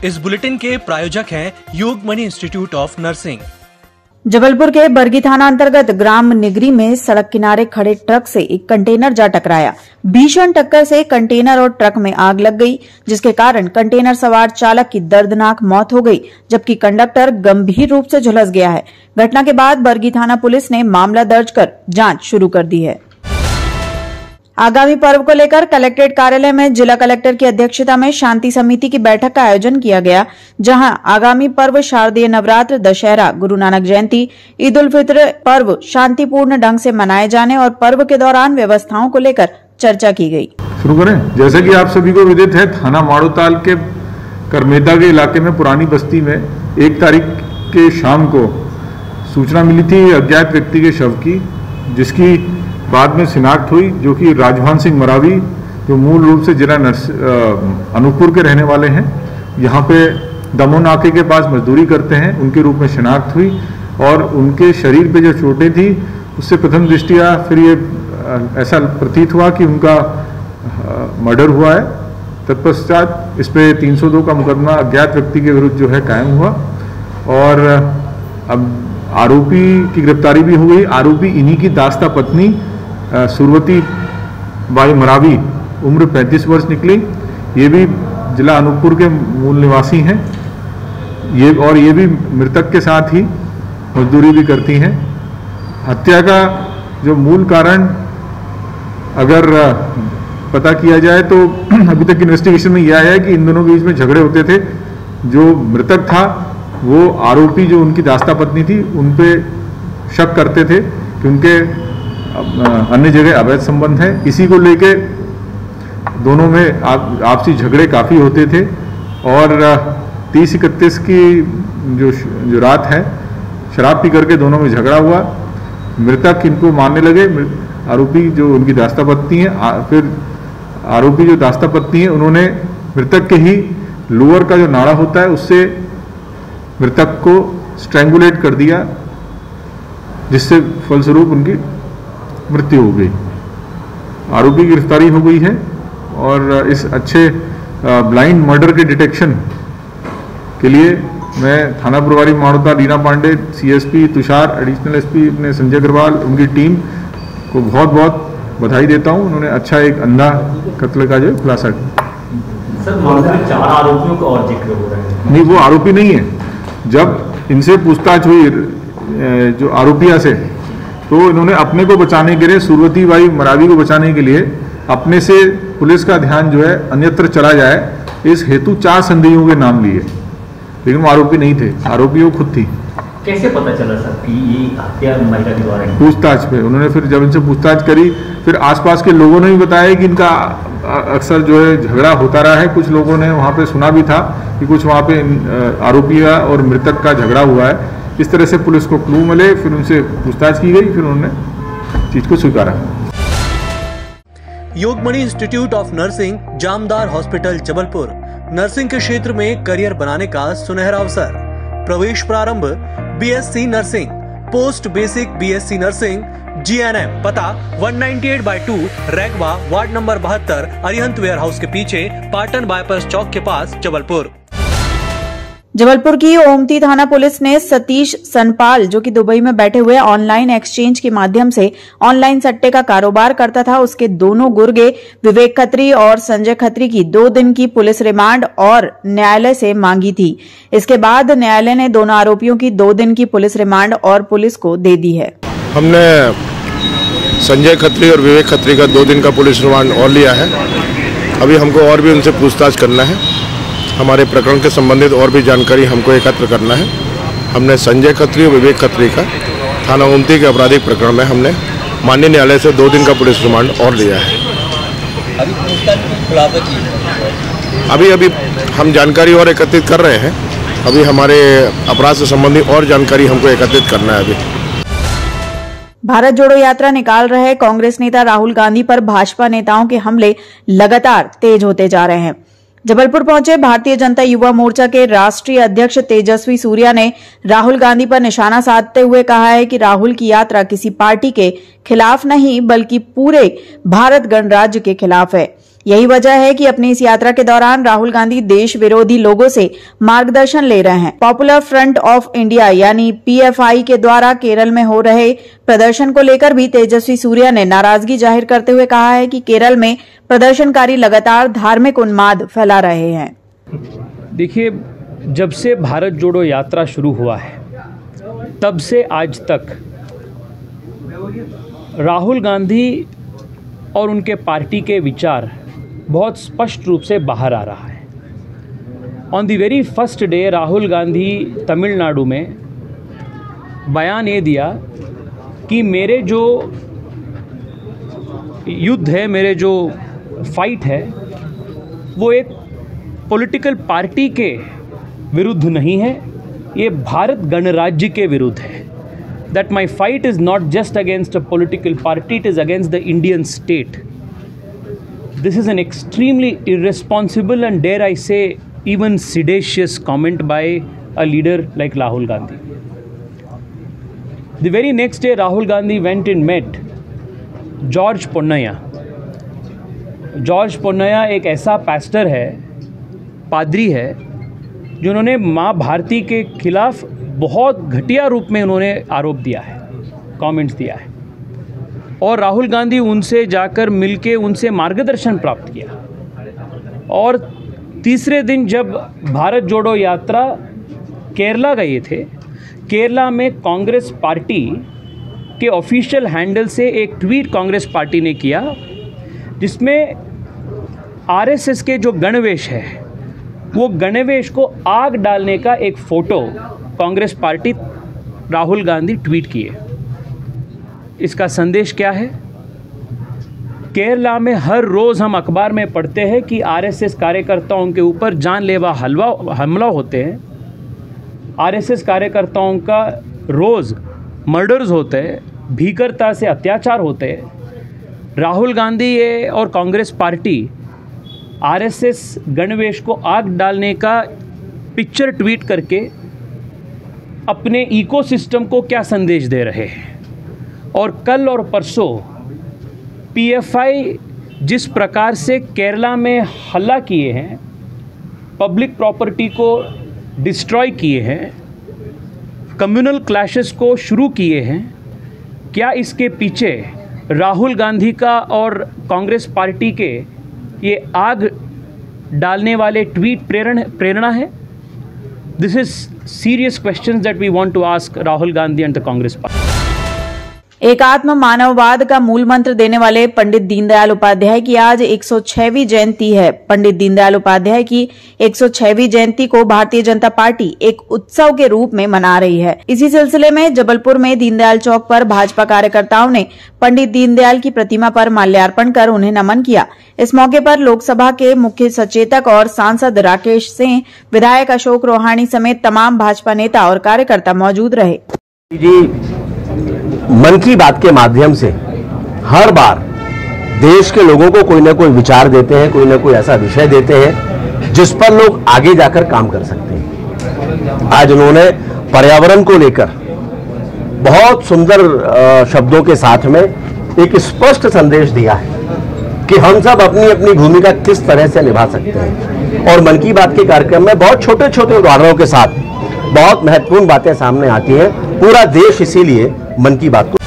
इस बुलेटिन के प्रायोजक हैं योगमणि इंस्टीट्यूट ऑफ नर्सिंग। जबलपुर के बरगी थाना अंतर्गत ग्राम निगरी में सड़क किनारे खड़े ट्रक से एक कंटेनर जा टकराया। भीषण टक्कर से कंटेनर और ट्रक में आग लग गई, जिसके कारण कंटेनर सवार चालक की दर्दनाक मौत हो गई, जबकि कंडक्टर गंभीर रूप से झुलस गया है। घटना के बाद बरगी थाना पुलिस ने मामला दर्ज कर जांच शुरू कर दी है। आगामी पर्व को लेकर कलेक्ट्रेट कार्यालय में जिला कलेक्टर की अध्यक्षता में शांति समिति की बैठक का आयोजन किया गया, जहां आगामी पर्व शारदीय नवरात्र, दशहरा, गुरु नानक जयंती, ईद उल फित्र पर्व शांतिपूर्ण ढंग से मनाए जाने और पर्व के दौरान व्यवस्थाओं को लेकर चर्चा की गई। शुरू करें। जैसे कि आप सभी को विदित है, थाना माड़ोताल के करमेदा के इलाके में पुरानी बस्ती में 1 तारीख के शाम को सूचना मिली थी अज्ञात व्यक्ति के शव की, जिसकी बाद में शिनाख्त हुई, जो कि राजभान सिंह मरावी, जो मूल रूप से जिला अनूपपुर के रहने वाले हैं, यहाँ पे दमो नाके के पास मजदूरी करते हैं, उनके रूप में शिनाख्त हुई। और उनके शरीर पे जो चोटें थी, उससे प्रथम दृष्टिया फिर ये ऐसा प्रतीत हुआ कि उनका मर्डर हुआ है। तत्पश्चात इस पे 302 का मुकदमा अज्ञात व्यक्ति के विरुद्ध जो है कायम हुआ और अब आरोपी की गिरफ्तारी भी हो गई। आरोपी इन्हीं की दास्ता पत्नी सुरवती बाई मरावी, उम्र 35 वर्ष निकली। ये भी जिला अनूपपुर के मूल निवासी हैं। ये भी मृतक के साथ ही मजदूरी भी करती हैं। हत्या का जो मूल कारण अगर पता किया जाए तो अभी तक इन्वेस्टिगेशन में यह आया है कि इन दोनों के बीच में झगड़े होते थे। जो मृतक था वो आरोपी जो उनकी दास्ता पत्नी थी, उन पे शक करते थे कि उनके अन्य जगह अवैध संबंध है। इसी को लेके दोनों में आपसी झगड़े काफ़ी होते थे और 30-31 की जो रात है, शराब पी करके दोनों में झगड़ा हुआ। मृतक इनको मारने लगे, आरोपी जो उनकी दास्ता पत्नी है। फिर आरोपी जो दास्ता पत्नी है, उन्होंने मृतक के ही लोअर का जो नाड़ा होता है उससे मृतक को स्ट्रैंगुलेट कर दिया, जिससे फलस्वरूप उनकी मृत्यु हो गई। आरोपी की गिरफ्तारी हो गई है और इस अच्छे ब्लाइंड मर्डर के डिटेक्शन के लिए मैं थाना प्रभारी Madotal Reena Pandey, CSP Tushar, additional SP अपने संजय अग्रवाल, उनकी टीम को बहुत बहुत बधाई देता हूं। उन्होंने अच्छा एक अंधा कत्ल का जो खुलासा किया। सर, 4 आरोपियों का और जिक्र हो रहा है। नहीं, वो आरोपी नहीं है। जब इनसे पूछताछ हुई जो आरोपिया से, तो इन्होंने अपने को बचाने के लिए, सुरवती बाई मरावी को बचाने के लिए अपने से पुलिस का ध्यान जो है अन्यत्र चला जाए, इस हेतु 4 संदेहियों के नाम लिए, लेकिन वो आरोपी नहीं थे। आरोपी वो खुद थी। कैसे पता चला सर कि ये हत्या महिला के द्वारा? पूछताछ पे उन्होंने फिर जब इनसे पूछताछ करी, फिर आसपास के लोगों ने भी बताया कि इनका अक्सर जो है झगड़ा होता रहा है। कुछ लोगों ने वहाँ पे सुना भी था कि कुछ वहाँ पे आरोपिया और मृतक का झगड़ा हुआ है। इस तरह से पुलिस को क्लू मिले, फिर उनसे पूछताछ की गई, फिर उन्होंने चीज को स्वीकारा। Yogmani institute of nursing, Jamdar hospital, Jabalpur. Nursing के क्षेत्र में करियर बनाने का सुनहरा अवसर। प्रवेश प्रारंभ BSc nursing, post basic BSc nursing, GNM. पता 198/2 Raigwa, ward number 72, Arihant warehouse के पीछे, पाटन बाईपास चौक के पास, जबलपुर। जबलपुर की ओमती थाना पुलिस ने सतीश सनपाल, जो कि दुबई में बैठे हुए ऑनलाइन एक्सचेंज के माध्यम से ऑनलाइन सट्टे का कारोबार करता था, उसके दोनों गुर्गे विवेक खत्री और संजय खत्री की 2 दिन की पुलिस रिमांड और न्यायालय से मांगी थी। इसके बाद न्यायालय ने दोनों आरोपियों की 2 दिन की पुलिस रिमांड और पुलिस को दे दी है। हमने संजय खत्री और विवेक खत्री का 2 दिन का पुलिस रिमांड और लिया है। अभी हमको और भी उनसे पूछताछ करना है। हमारे प्रकरण के संबंधित और भी जानकारी हमको एकत्र करना है। हमने संजय खत्री और विवेक खत्री का थाना ओमती के आपराधिक प्रकरण में हमने माननीय न्यायालय से 2 दिन का पुलिस रिमांड और लिया है। अभी पूछताछ में खुलासा किया? अभी हम जानकारी और एकत्रित कर रहे हैं। अभी हमारे अपराध से संबंधित और जानकारी हमको एकत्रित करना है। अभी भारत जोड़ो यात्रा निकाल रहे कांग्रेस नेता राहुल गांधी पर भाजपा नेताओं के हमले लगातार तेज होते जा रहे हैं। जबलपुर पहुंचे भारतीय जनता युवा मोर्चा के राष्ट्रीय अध्यक्ष तेजस्वी सूर्या ने राहुल गांधी पर निशाना साधते हुए कहा है कि राहुल की यात्रा किसी पार्टी के खिलाफ नहीं बल्कि पूरे भारत गणराज्य के खिलाफ है। यही वजह है कि अपनी इस यात्रा के दौरान राहुल गांधी देश विरोधी लोगों से मार्गदर्शन ले रहे हैं। पॉपुलर फ्रंट ऑफ इंडिया यानी PFI के द्वारा केरल में हो रहे प्रदर्शन को लेकर भी तेजस्वी सूर्या ने नाराजगी जाहिर करते हुए कहा है कि केरल में प्रदर्शनकारी लगातार धार्मिक उन्माद फैला रहे हैं। देखिए, जब से भारत जोड़ो यात्रा शुरू हुआ है तब से आज तक राहुल गांधी और उनके पार्टी के विचार बहुत स्पष्ट रूप से बाहर आ रहा है। On the very first day Rahul Gandhi Tamil Nadu में बयान ये दिया कि मेरे जो युद्ध है, मेरे जो फाइट है, वो एक पॉलिटिकल पार्टी के विरुद्ध नहीं है, ये भारत गणराज्य के विरुद्ध है। That my fight is not just against a political party, it is against the Indian state. This is an extremely irresponsible and, dare I say, even seditious comment by a leader like Rahul Gandhi. The very next day, Rahul Gandhi went and met George Ponnaya. George Ponnaya एक ऐसा pastor है, पादरी है, जिन्होंने माँ भारती के खिलाफ बहुत घटिया रूप में उन्होंने आरोप दिया है, कमेंट्स दिया है, और राहुल गांधी उनसे जाकर मिलके उनसे मार्गदर्शन प्राप्त किया। और तीसरे दिन जब भारत जोड़ो यात्रा केरला गए थे, केरला में कांग्रेस पार्टी के ऑफिशियल हैंडल से एक ट्वीट कांग्रेस पार्टी ने किया जिसमें RSS के जो गणवेश है, वो गणवेश को आग डालने का एक photo Congress party Rahul Gandhi tweet किए। इसका संदेश क्या है? केरला में हर रोज़ हम अखबार में पढ़ते हैं कि RSS कार्यकर्ताओं के ऊपर जानलेवा हमला होते हैं, RSS कार्यकर्ताओं का रोज़ मर्डर्स होते हैं, भीकरता से अत्याचार होते हैं। राहुल गांधी और कांग्रेस पार्टी RSS गणवेश को आग डालने का पिक्चर ट्वीट करके अपने इकोसिस्टम को क्या संदेश दे रहे हैं। और कल और परसों PFI जिस प्रकार से केरला में हल्ला किए हैं, पब्लिक प्रॉपर्टी को डिस्ट्रॉय किए हैं, कम्युनल क्लैशेस को शुरू किए हैं, क्या इसके पीछे राहुल गांधी का और कांग्रेस पार्टी के ये आग डालने वाले ट्वीट प्रेरणा है? This is serious questions that we want to ask Rahul Gandhi and the Congress party. एकात्म मानववाद का मूल मंत्र देने वाले पंडित दीनदयाल उपाध्याय की आज 106वीं जयंती है। पंडित दीनदयाल उपाध्याय की 106वीं जयंती को भारतीय जनता पार्टी एक उत्सव के रूप में मना रही है। इसी सिलसिले में जबलपुर में दीनदयाल चौक पर भाजपा कार्यकर्ताओं ने पंडित दीनदयाल की प्रतिमा पर माल्यार्पण कर उन्हें नमन किया। इस मौके पर लोकसभा के मुख्य सचेतक और सांसद राकेश सिंह, विधायक अशोक रोहाणी समेत तमाम भाजपा नेता और कार्यकर्ता मौजूद रहे। मन की बात के माध्यम से हर बार देश के लोगों को कोई ना कोई विचार देते हैं, कोई ना कोई ऐसा विषय देते हैं जिस पर लोग आगे जाकर काम कर सकते हैं। आज उन्होंने पर्यावरण को लेकर बहुत सुंदर शब्दों के साथ में एक स्पष्ट संदेश दिया है कि हम सब अपनी अपनी भूमिका किस तरह से निभा सकते हैं। और मन की बात के कार्यक्रम में बहुत छोटे छोटे उदाहरणों के साथ बहुत महत्वपूर्ण बातें सामने आती हैं। पूरा देश इसीलिए मन की बात को